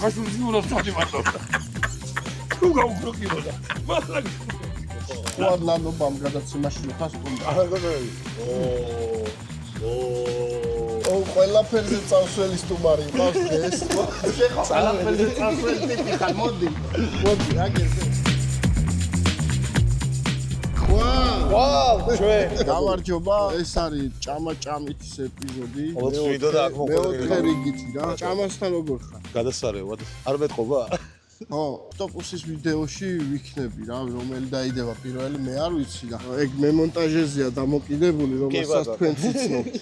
ხაშურის უნდასწოდი მარტო. თუ გაუგროკიო და. მართლა ვარლანობამ გადაცემაში ხასტუმდა. ყველაფერზე წავსველი სტუმარი ყავს ეს. ყველაფერზე წავსველი ტიპი ხარ, მოდი. მოდი, აგერზე. ვაუ, ჩვენ გამარჯობა. ეს არის ჭამა-ჭამითის ეპიზოდი. მეოთხე რიგითი რა. ჭამასთან როგორ ხარ? გადასარევად. არ მეტყობა? ხო, ტოპუსის ვიდეოში ვიქნები რა, რომელი დაიდება პირველი, მე არ ვიცი და ეგ მემონტაჟეზეა დამოკიდებული, რომელსაც თქვენ ციცნობთ.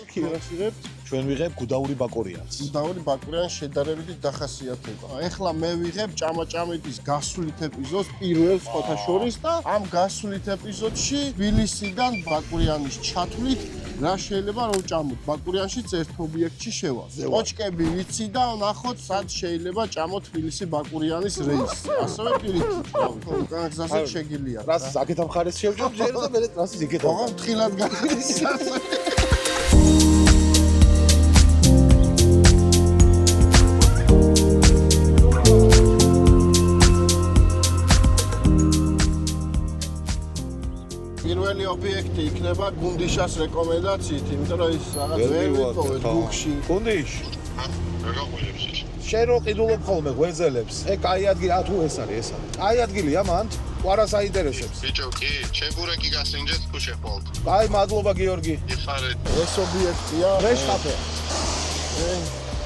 ვიღებთ? ჩვენ ვიღებ გუდაური ბაკურიანს. გუდაური ბაკურიანი შედარებით დახასიათება. ეხლა მე ვიღებ ჭამა-ჭამითის გასულით ეპიზოდს პირველ სხვათა შორის და ამ გასულით ეპიზოდში თბილისიდან ბაკურიანის ჩათვლით რა შეიძლება რომ ჭამოთ. ბაკურიანშიც ერთ ობიექტში შევალ. კოჭკები ვიცი და ნახოთ სად შეიძლება ჭამოთ თბილისი ბაკურიანის რეისი. ასევე პირიქით, გზასაც შეგილია. ტრასის აქეთ მხარეს შევჭამ ჯერ და მე ტრასის იქეთ. ოღონდ თხილად გახსნას. პირველი ობიექტი იქნება გუნდიშას რეკომენდაციით, იმიტომ რომ ის რაღაც ვერ ვიტოვეთ გუგში. გუნდიშ. შენ რო ყიდულობ ხოლმე ღვეძელებს. კაი ადგილია თუ ეს არის. კაი ადგილია მან. ყვარას აინტერესებს. ბიჭო, კი, ჩებურეკი გასინჯეთ თუ შეყოლთ. კაი, მადლობა გიორგი. იხარეთ. ეს ობიექტია ფრეშ კაფე.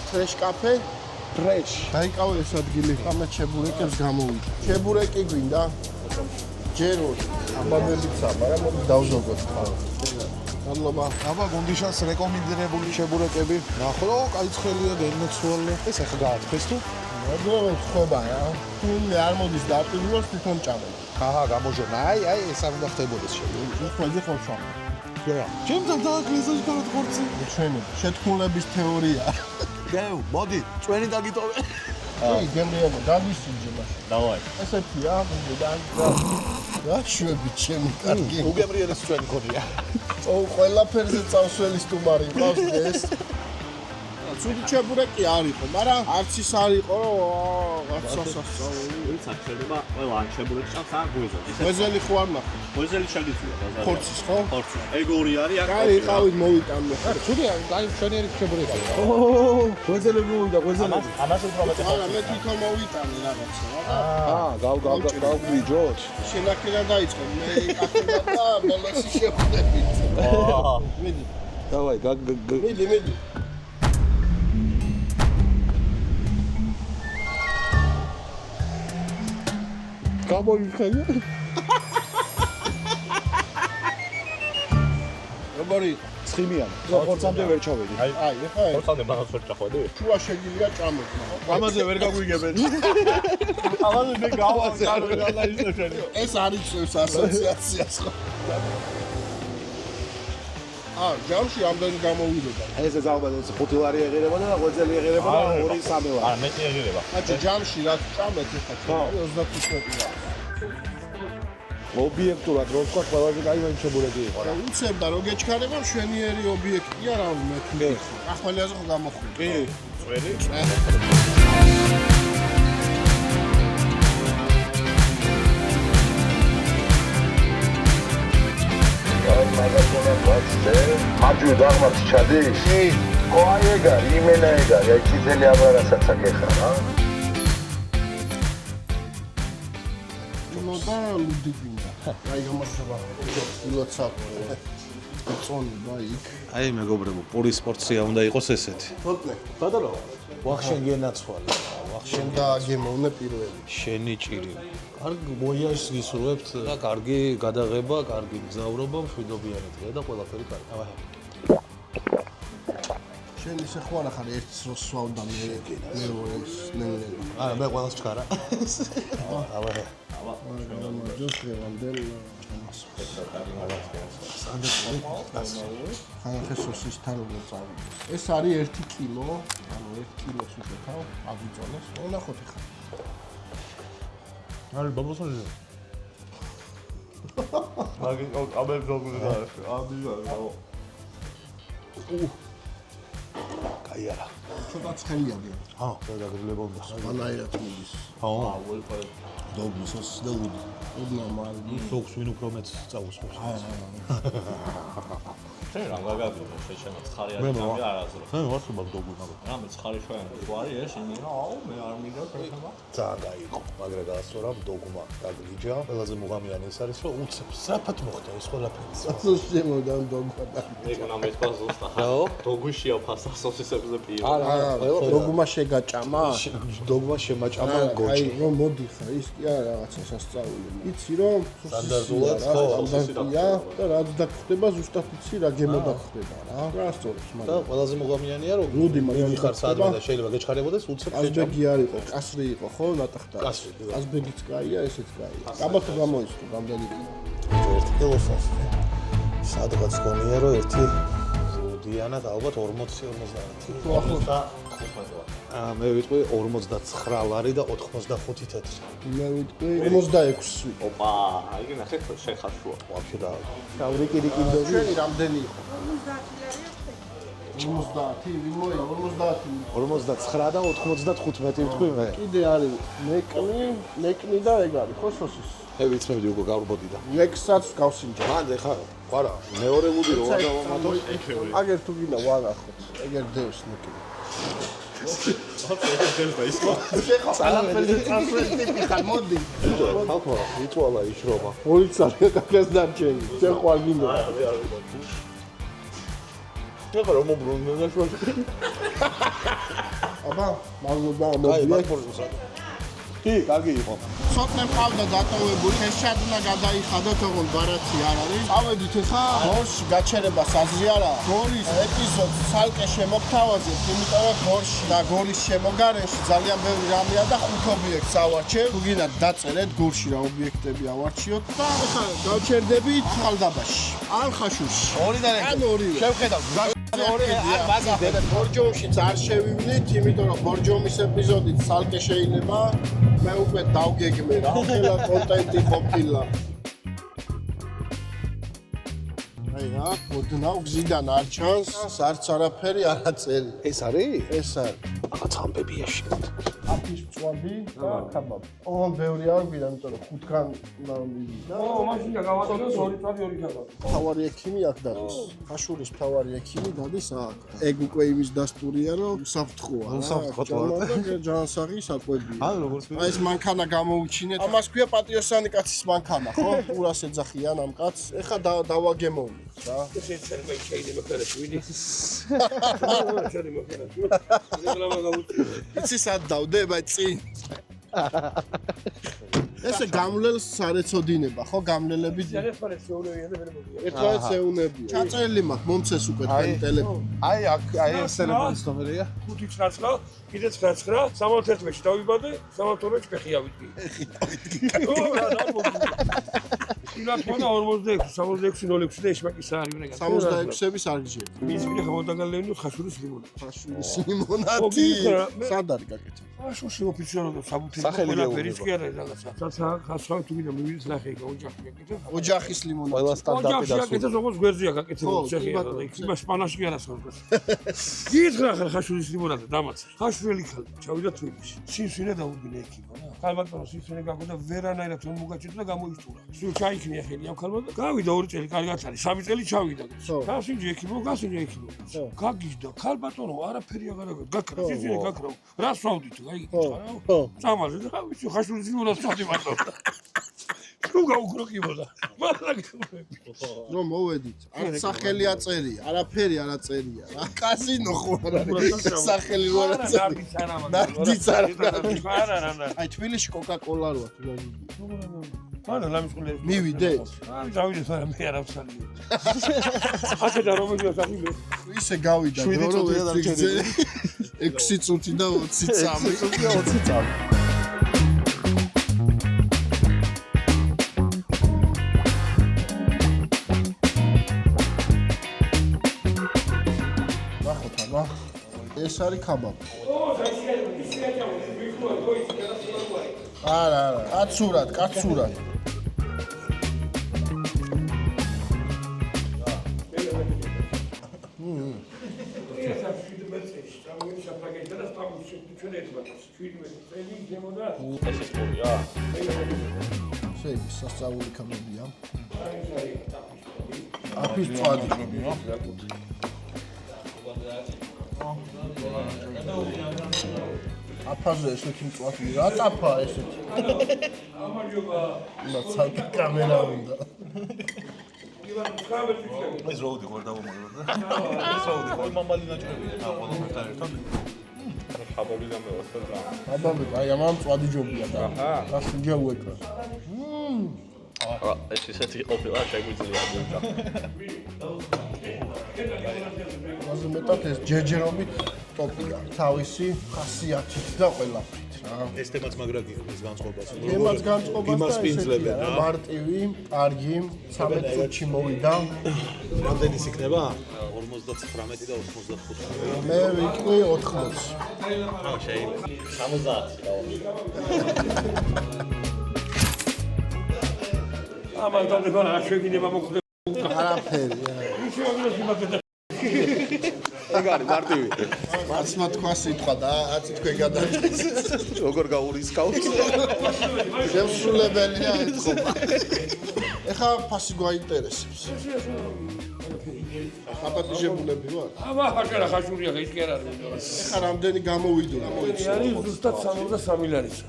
ფრეშ კაფე. ფრეშ. დაიკავე ეს ადგილი. ხამა ჩებურეკებს გამოვიდა. ჩებურეკი გვინდა? ჯერ ორი. ამბალებიცა, მაგრამ მოდი დავზოგოთ ხარ. მადლობა. აბა გუნდიშას რეკომენდებული ჩებურეკები. ნახო, კაი ცხელია და ემოციონალი. ეს ახლა გაათქვეს თუ? მოდროვე ხობა რა. თუნდე არ მოდის დაპირულოს თვითონ ჭამენ. აჰა, გამოჟონა. აი, ეს არ უნდა ხდებოდეს შეიძლება. უხვეძი ხორშამ. რა? ჩემთან დააკლისოს გარდხორცი. ჩვენი შეთქმულების თეორია. გეუ, მოდი, ჩვენი დაგიტოვე. აი, გემრიელო, გადისინჯე მაშინ. დავაი. ესეთია, მუდან. რა შვები ჩემი კარგი. უგემრიელეს ჩვენი ქონია. ყველაფერზე წავსველი სტუმარი ყავს ეს. ცუდი ჩებურეკი არ იყო, მაგრამ არც ის არ იყო, რომ გაცასასწაული. ვინც აქ შეიძლება ყველა ან ჩებურეკს ჭამს ან ღვეძელს. ღვეძელი ხო არ ნახე. ღვეძელი შეგიძლია ბაზარი. ხორცის ხო? ხორცი. ეგ ორი არის აქ. კაი, ყავით მოვიტანო. ცუდია, აი ჩვენერი ჩებურეკი. ღვეძელები მოვიდა, ღვეძელები. ამას უბრალოდ არა, მე თვითონ მოვიტანე რაღაცა. გავგვიჯოთ. შენაკირა დაიწყო, მე იკახება და ბოლოს შევხვდებით. მიდი. დავაი, მიდი. გამოვიხედე. როგორი ცხიმიანი. ხორცამდე ვერ ჩავედი. აი, ეხა ხორცამდე მაგას ვერ ჭახვედი. შუა შეგიძლია ჭამოთ. ამაზე ვერ გაგვიგებენ. ამაზე მე გავაკეთე ისე შენი. ეს არის წევს ასოციაციას ხო? ჯამში ამდენი გამოვიდოდა. ესე ზალბადოს 5 ლარი ეღირება და ღვეძელი ეღირება და 2-3 ლარი. არა, მეტი ეღირება. აჩო ჯამში რა ჭამეთ ეხა 35 ლარი. ობიექტურად რო ვთქვა, ყველაზე კაი ჩებურეკი იყო რა. უცებდა რო გეჩქარება მშვენიერი ობიექტია რა მე თქვი. ახმელიაზე ხო გამოხვდი. კი, წვერი. მაჯუ დაღმაც ჩადის? კი. ყოაი ეგარი, იმენა ეგარი, აი წითელი აბარასაც აგეხა რა. ნოდა ლუდი გინდა. აი გამარჯობა. ილოცა. წონება იქ. აი მეგობრებო, პურის სპორტსია უნდა იყოს ესეთი. თოთნე. ბატონო, ვახშენ გენაცვალე. ვახშენ და გემოვნე პირველი. შენი ჭირი. კარგი მოიაჟს გისურვებთ და კარგი გადაღება, კარგი მგზავრობა, მშვიდობიანი დღე და ყველაფერი კარგი. აბა. შენ ისე ხო არ ახარ ერთს რო სვავდა მე როებს ნელა. არა, მე ყველას ჩქარა. აბა. ჯოს ხევანდელ ჩამას. ხანხესოსის თანხმობა წავიდა. ეს არის 1 კილო, ანუ 1 კილოს უკეთავ, აგვიწონეს. ვნახოთ ახლა. არის ბაბოსონი. მაგი კაბელი როგორია? ამბია. აი არა. ცოტა ცხელია გე. დაგრილება უნდა. ანაირად მიდის. დოგმის სოსი და უდი. უდნა მალი. დოგს ვინ უფრო მეც წაუსწრებს. შენ რა გაგაბინა შეჩენა ცხარი არის გამი არაზრო. მე ვარსუბავ დოგი მაგა. რამე ცხარი შვენი თუ არის ეს იმენა აუ მე არ მინდა ხება. ძალიან გაიყო. მაგრამ გაასწორა დოგმა დაგლიჯა. ყველაზე მუღამიანი ეს არის რომ უცებ საფათ მოხდა ეს ყველაფერი. სოსი მოდან დოგმა და. ეგ ნამეს პაზუსტა. რაო? დოგვიშია ფასა სოსისებზე პირ. არა, დოგმა შეგაჭამა? დოგმა შემაჭამა გოჭი. აი რომ მოდიხარ ის კი არა რაღაცა სასწაული. იცი რომ სტანდარტულად ხო, სტანდარტია და რაც დაგხვდება ზუსტად იცი რა გემოდა ხდება რა. რა სწორებს და მაგრამ. ყველაზე მუღამიანია რომ ლუდი მაგარი ხარ სადმე და შეიძლება გეჩქარებოდეს უცებ აზბეგი არ იყო, კასრი იყო ხო ნატახტა. კასრი, დიახ. აზბეგიც კაია, ესეც კაია. კაბათო გამოიწვო გამდენი კი. ერთი კილოფონი. სადღაც გონია რომ ერთი ლუდიანად ალბათ 40-50. თუ ახლოს მე ვიტყვი 49 ლარი და 85 თეთრი. მე ვიტყვი 56. ოპა, აიგე ნახე შენ ხარ შუა. ვაფშე და შავრიკი რიკინდები. შენი რამდენი იყო? 50, ვიმოია 50. 49 და 95 ვიტყვი მე. კიდე არის ნეკნი და ეგ არის ხო სოსის. მე ვიცმევდი უკვე გავბოდი და. ნეკსაც გავსინჯა. მანდ ხა ყარა მეორე ლუდი რო ვადავამათო. აგერ თუ გინდა ვანახოთ. ეგერ დევს ნეკი. სალაფელი წასველი ხარ მოდი. ხალხო იწვალა იშრომა. ორი წალი კაკას დარჩენი. შენ ხარ გინდა. ხა რომ მომბრუნდა და შუაში. აბა მაგობა აი მოდია. მაგბურზა. კი, კარგი იყო. სოტნე მყავდა დატოვებული, ეს შადნა გადაიხადა თქო ბარათი არ არის. წავედით ხა? გორში გაჩერებას აზრი არა. გორის ეპიზოდს ცალკე შემოგთავაზებთ, იმიტომ რომ გორში და გორის შემოგარენში ძალიან ბევრი რამეა და 5 ობიექტს ავარჩევ. თუ გინდათ დაწერეთ გორში რა ობიექტები ავარჩიოთ და ხა გავჩერდებით ხალდაბაში. ან ხაშურში. ორიდან ერთი. ან ორივე. შევხედავ. ორი არ ვაგიდებ. ბორჯომშიც არ შევივნით, იმიტომ რომ ბორჯომის ეპიზოდით ცალკე შეიძლება მე უკვე დავგეგმე რა, ყველა კონტენტი ყოფილა. აი რა, ოდნავ გზიდან არ ჩანს, არც არაფერი არაწერი. ეს არის? ეს არის. რაღაც ამბებია შეგეთ. აფის მწვადი და კაბაბი. ოღონდ ბევრი არ გვიდა, იმიტომ რომ 5-გან უნდა მივიდა. მაშინ გავატაროთ 2 წვადი 2 კაბაბი. თავარი ექიმი აქ დადის. ხაშურის თავარი ექიმი დადის აქ. ეგ უკვე იმის დასტურია, რომ საფრთხოა. საფრთხოა. ჯანსაღი საკვებია. ან როგორც აი ეს მანქანა გამოვუჩინეთ. ამას ქვია პატრიოსანი კაცის მანქანა, ხო? პურას ეძახიან ამ კაცს. ეხა დავაგემოვნით რა. შეიძლება შეიძლება ქერეს ვიდი. შეიძლება მოხერეს. შეიძლება გავუწევ. იცი სად დავდება წინ. ესე გამლელს სარეცოდინება, ხო? გამლელები ერთმანეთს ეუნებიან და ვერ მოგია. ერთმანეთს ეუნებიან. ჩაწერილი მაქვს მომცეს უკვე თქვენი ტელეფონი. აი აქ აი ეს ტელეფონის ნომერია. 599, კიდე 99, 71-ში დავიბადე, 72-ში ფეხი ავიდგე. ილათ მონა 46, 76-06 და ეშმაკის არის უნდა. 66-ების არ გიჟებ. მის მიდე ხმოდაგალენო ხაშურის ლიმონადი. ხაშურის ლიმონადი. სად არის გაკეთე? ხაშურში ოფიციალურად საბუთი სახელი ყველაფერი კი არა რაღაცა. საცა ხასრავი თუ გინდა მივიდეს ნახე იქ ოჯახი გაკეთე. ოჯახის ლიმონადი. ყველა სტანდარტი ოჯახი გაკეთე როგორც გვერდზეა გაკეთებული ცეხია და იქ სპანაში კი არა სულ. გითხრა ხაშურის ლიმონადი დამაცა. ხაშურელი ხალ ჩავიდა თბილისში. სინსვინე დაუდგინე იქიმა რა. ქალბატონო სინსვინე გაგონდა ვერანაირად რომ მოგაჩერდა და გამოიწურა. სულ ჩაიქნია ხელი ამ ქალბატონო. გავიდა 2 წელი კარგად არის, 3 წელი ჩავიდა. გასინჯე იქიმო, გასინჯე იქიმო. გაგიჟდა ქალბატონო არაფერი აღარ აქვს. გაქრა სინსვინე გაქრა. რა სვავდით აი ხო. წამალზე და ვიცი ხაშურის ლიმონადს ვადი მარტო. თუ გაუგროკიბოდა. მაგრამ რომ მოვედით. არც სახელი აწერია, არაფერი არ აწერია რა. კაზინო ხო არ არის. სახელი რო არ აწერია. ნარდიც არ არის. აი თბილისში კოკა-კოლა როა თუ გაგიგია. არა ლამისყოლე. მივიდეთ. აი დავიდე სა მე არ ავსალია. ახლა რომელია სახილე. ისე გავიდა დრო რომ 6 წუთი და 20 წამი. 20 წამი. ეს არის კაბაბი. არა, კაცურად. ეს ის პურია. შეიძლება სასწაული კამებია. აფის წვადი. აფაზე ესეთი მწვადი რა წაფა ესეთი. და ცალკე კამერა უნდა. ეს როუდი ხარ დავამოწმე. ეს როუდი ხარ მამალი ნაჭრებია. ყველაფერთან ერთად. ხაბობი გამევასო და. აბამე, აი ამან მწვადი ჯობია და. რა სინჯა უეკრა. ეს ისეთი ყოფილა შეგვიძლია გულდა. ასე მეტად ეს ჯერჯერობით ტოპია. თავისი ხასიათით და ყველაფრით რა. ეს თემაც მაგრა გიხდის განწყობას. თემაც განწყობას იმას და პინძლებენ რა. მარტივი, კარგი, 13 წუთში მოვიდა. რამდენის იქნება? 59 და 85. მე ვიკლი 80. რა შეიძლება. 70 ამან დავდება რა შეგინება მოხდება. არაფერი. ისე აღარ სიმაგრე ეგ არის მარტივი. მართლა თქვა სიტყვა და აცი თქვენ გადაჭეს. როგორ გაურისკავთ? შემსრულებელია ეთქობა. ეხა ფასი გვაინტერესებს. აპატიჟებულები ვარ? აბა ხაშარა ხაშურია ის კი არ არის. ეხა რამდენი გამოვიდო რა მოიცი. არის ზუსტად 63 ლარისა.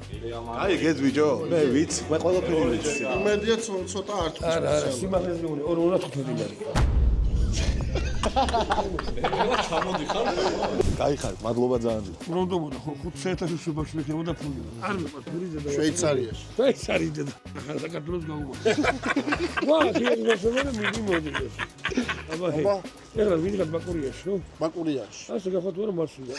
აი ეგეთ ბიჭო, მე ვიცი, მე ყველაფერი ვიცი. იმედია ცოტა არ თქვი. არა, სიმაღლეზე მიგონი 215 ლარი. გაიხარ, მადლობა ძალიან დიდი. რონდობოდა 500.000 სუბაში მეკნებოდა ფული. არ მეყვა ფულიზე და შვეიცარიაში. შვეიცარიზე და საქართველოს გაუგო. ვა, შეიძლება მიდი მოდი. აბა ჰე. ეხლა ვიღებ ბაკურიაში, ნუ? ბაკურიაში. ასე გახოთ ვარ მარშრუტი.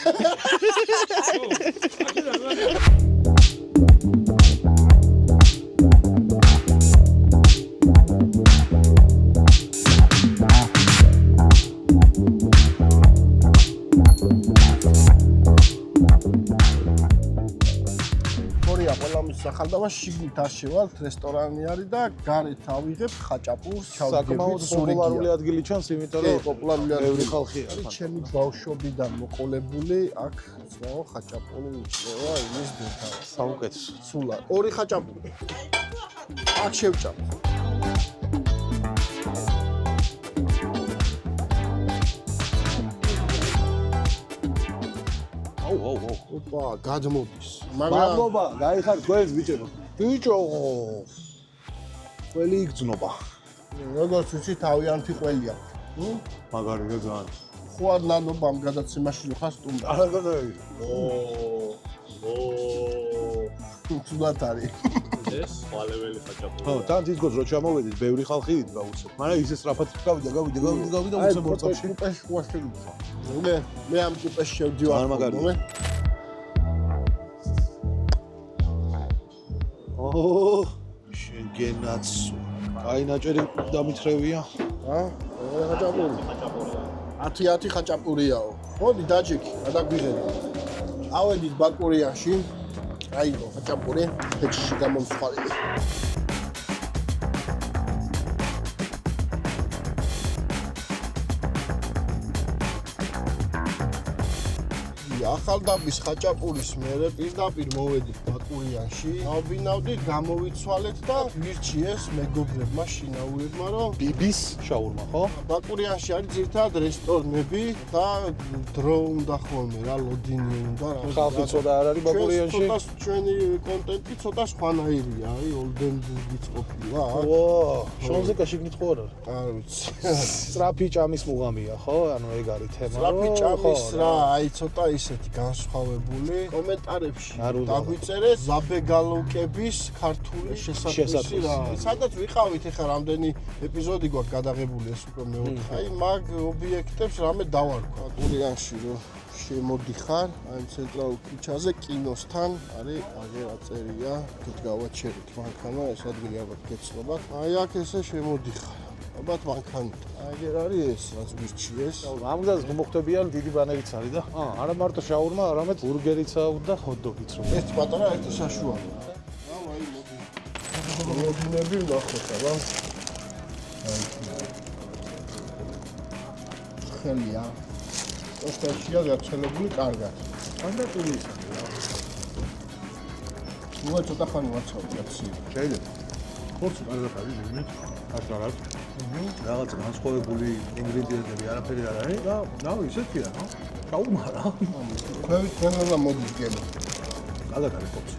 სახალდავა შიგნით არშევალთ რესტორანი არის და გარეთ ავიღებ ხაჭაპურს, საკმაოდ პოპულარული ადგილი ჩანს, იმიტომ რომ პოპულარული ბევრი ხალხი არის. ჩემი ბავშვობიდან მოყოლებული აქ ძმაო ხაჭაპური იწევა იმის დედა. საუკეთესო. სულა ორი ხაჭაპური. აქ შევჭამ. აუ. ოპა, გადმოდის. მადლობა, გაიხარ თქვენს ბიჭებო. ბიჭო. ყველი იგზნობა. როგორც ვიცი, თავიანთი ყველია. მაგარია ძალიან. ხო არ ნანობამ გადაცემაში რო ხარ სტუმრად. არა გადავიდე. თუნდაც არის. ეს ყალეველი ხაჭაპური. ხო, თან თითქოს რო ჩამოვედით, ბევრი ხალხი იდგა უცებ. მაგრამ ისე სწრაფად გავიდა უცებ ორწამში. კუპეში ხო შეგიძლია. მე ამ კუპეში შევდივარ. არ მაგარია. ოჰ, შენგენაც. აი ნაჭერი დამithრევია. ხაჭაპური. 10 ხაჭაპურიაო. მოდი დაჯექი, გადაგვიღები. ავედით ბაკურიაში. აიგო ხაჭაპური, ფეჩში გამომსხვალე. ახალდაბის ხაჭაპურის მერე პირდაპირ მოვედით ბაკურიანში. ავბინავდით, გამოვიცვალეთ და ვირჩიეს მეგობრებმა შინაურებმა, რომ ბიბის შაურმა, ხო? ბაკურიანში არის ძირითადად რესტორნები და დრო უნდა ხოლმე რა, ლოდინი უნდა რა. ხალხი ცოტა არ არის ბაკურიანში? ჩვენი კონტენტი ცოტა სხვანაირია, აი ოლდენბურგიც ყოფილა. ვა, შონზეკა შიგნით ხო არ არის? არ ვიცი. სწრაფი ჭამის მუღამია, ხო? ანუ ეგ არის თემა. სწრაფი ჭამის რა, აი ცოტა ისეთი განსხვავებული კომენტარებში დაგვიწერეთ ზაბეგალოკების ქართული შესაძლისი რა. სადაც ვიყავით ახლა რამდენი ეპიზოდი გვაქვს გადაღებული ეს უკვე მეოთხე. აი მაგ ობიექტებს რამე დავარქვა. გურიანში რო შემოდიხარ, აი ცენტრალურ ქუჩაზე კინოსთან არის აგერ აწერია, გგავაჩერეთ მანქანა, ეს ადგილი ალბათ გეცნობათ. აი აქ ესე შემოდიხარ. ალბათ მანქანით. აგერ არის ეს, რაც გვირჩიეს. ამ გზას მოხდებიან დიდი ბანერიც არის და არა მარტო შაურმა, არამედ ბურგერიცაა და ჰოთ-დოგიც რო. ეს პატარა ერთი საშუალო. აი მოდი. მოდინები ნახოთ, აბა. ხელია. ოშტაშია გაცელებული კარგად. ანდატული ის. უა ცოტა ხანი ვაცავ კაცი. შეიძლება. ხორცი კარგად არის ჟიგნით. აშარად. რაღაც განსხვავებული ინგრედიენტები არაფერი არ არის და ნუ ისეთია, ნო. ჩაუმარა. ქვევით მენელა მოდის გემო. კარგად არის ხორცი.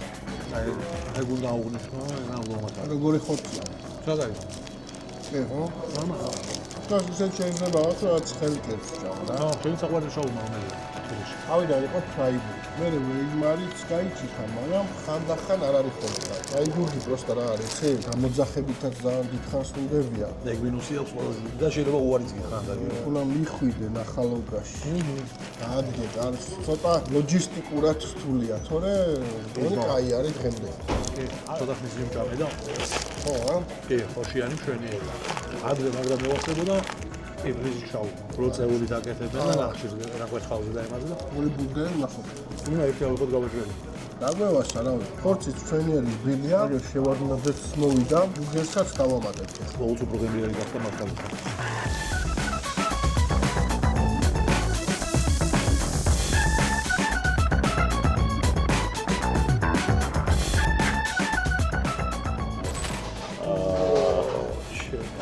აი გუნდა აღნიშნა, რა ლომათა. როგორი ხორცია? საგარი. ეხო. მამა. თავს ისე შეიძლება რაღაც ხელკებს ჩავა რა. შენ საყვარელი შოუ მომენტია. ავიდა იყო ფრაიბურგი. მე ვეიმარიც გაიჩიქა, მაგრამ ხანდახან არ არის ხოლმე. ფრაიბურგი პროსტა რა არის, იცი? გამოძახებითაც ძალიან დიდხანს უნდებია. ეგ მინუსი აქვს ყველაზე და შეიძლება უარიც გიხან და უნდა მიხვიდე ნახალოვკაში. ადგე, არ ცოტა ლოჯისტიკურად რთულია, თორე გონი კაი არის დღემდე. ცოტა ხნის იმ ჭამე და ხო, რა? კი, ხოშიანი ჩვენი. ადრე მაგრამ მოვახდებოდა ებრიზი შაუ. პროცეული დაკეთებდა და ნახშირს რაგვარ ხავზე დაემაძა და ორი ბურგერი ნახო. უნდა ერთი ალბათ გავაჭრელი. დაგვევასა რა ვიცი. ხორციც ჩვენიერი ბილია, შევარდნადეთ მოვიდა, ბურგერსაც დავამატებთ. უცებ პროგრამიერი გახდა მართალია.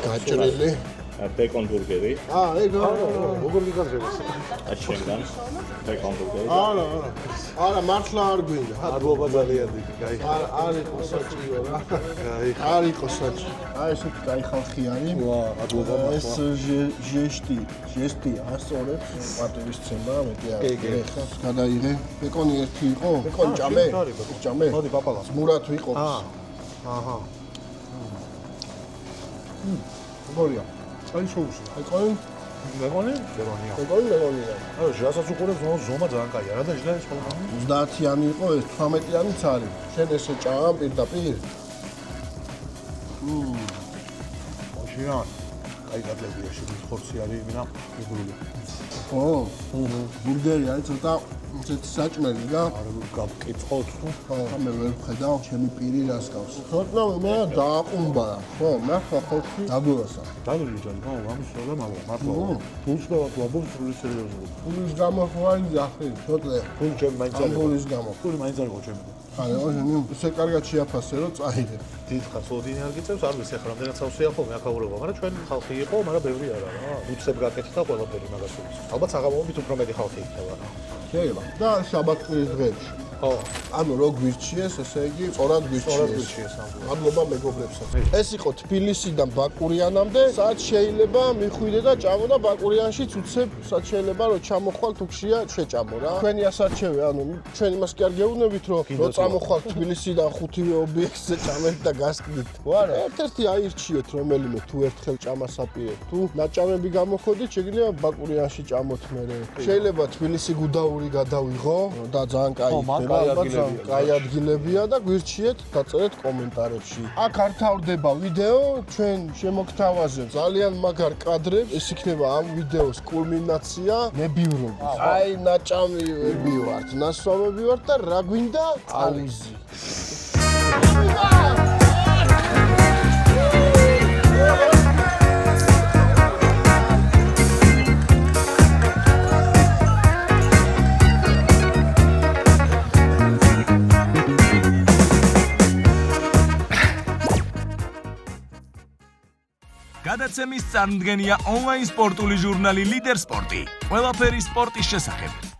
გაჭრილი. ბეკონ ბურგერი. ეგ როგორ გიგაზრება? შენგან ბეკონ ბურგერი. არა, მართლა არ გვინდა. ადლობა ძალიან დიდი, კაი. არ იყო საჭირო რა. კაი. არ იყო საჭირო. აი ესეთი კაი ხალხი არის. ვა, ადლობა ეს ჟესტი ასწორებს პატივისცემა, მეტი არ ეხა გადაიღე. ბეკონი ერთი იყო? ბეკონი ჭამე? ჭამე? მოდი პაპალას. მურად ვიყობს. აჰა. გორია. აი შოუში. ბეკონი? მეგონი? მეგონია. ბეკონია. აი, რასაც უყურებს, ზომა ძალიან კაია. რა და ჟლა ეს ყველა? 30-იანი იყო, ეს 18-იანიც არის. შენ ესე ჭამ პირდაპირ? მოშიან. კაი გადლებია შენ ხორცი არის იმენა მიგრული. ხო. ბურგერი არის ცოტა ისეთი საჭმელი და არ გავკითხოთ. ხო, მე ვერ ვხედავ, ჩემი პირი რას გავს. ცოტა მე დააყუმბა. ხო, მართლა ხორცი დაგვევასა. დაგვრიჯი ჯანი, ხო, ამის რა მაგა, მართლა. ფულს და ვაბობს სრული სერიოზული. ფულის გამო ხო არის ახი, ცოტა. ფული ჩემი მაინც არის. ამბოლის გამო. ფული მაინც არის ჩემი. აი, ოჟენი, ისე კარგად შეაფასე, რომ წაიდე. დიდხანს ოდინი არ გიწევს, არ ვიცი ახლა რამდენად სავსეა ხოლმე აქაურობა, მაგრამ ჩვენ ხალხი იყო, მაგრამ ბევრი არა რა. უცებ გაკეთდა ყველაფერი მაგას უცებ. ალბათ საღამოობით უფრო მეტი ხალხი იქნება რა. შეიძლება. და შაბათ-კვირის დღეებში. ხო. ანუ რო გვირჩიეს, ესე იგი, სწორად გვირჩიეს. მადლობა მეგობრებსაც. ეს იყო თბილისიდან ბაკურიანამდე, სად შეიძლება მიხვიდე და ჭამო და ბაკურიანშიც უცებ სად შეიძლება რომ ჩამოხვალ თუქშია შეჭამო რა. თქვენი ასარჩევი, ანუ ჩვენ იმას კი არ გეუბნებით რომ წამოხვალ თბილისიდან 5-ვე ობიექტზე ჭამეთ და გასკდით. ვარა, ერთ-ერთი აირჩიეთ რომელიმე თუ ერთხელ ჭამას აპირებთ. თუ ნაჭამები გამოხოდით, შეგიძლია ბაკურიანში ჭამოთ მერე. შეიძლება თბილისი გუდაური გადავიღო და ძალიან კაი იქნება. კაი ადგილებია და გვირჩიეთ, დაწერეთ კომენტარებში. აქ არ თავდება ვიდეო, ჩვენ შემოგთავაზებთ ძალიან მაგარ კადრებს. ეს იქნება ამ ვიდეოს კულმინაცია ნებივრობის. აი, ნაჭამები ვართ, ნასვამები ვართ და რა გვინდა? აუზი. გადაცემის წარმდგენია ონლაინ სპორტული ჟურნალი ლიდერ სპორტი. ყველაფერი სპორტის შესახებ.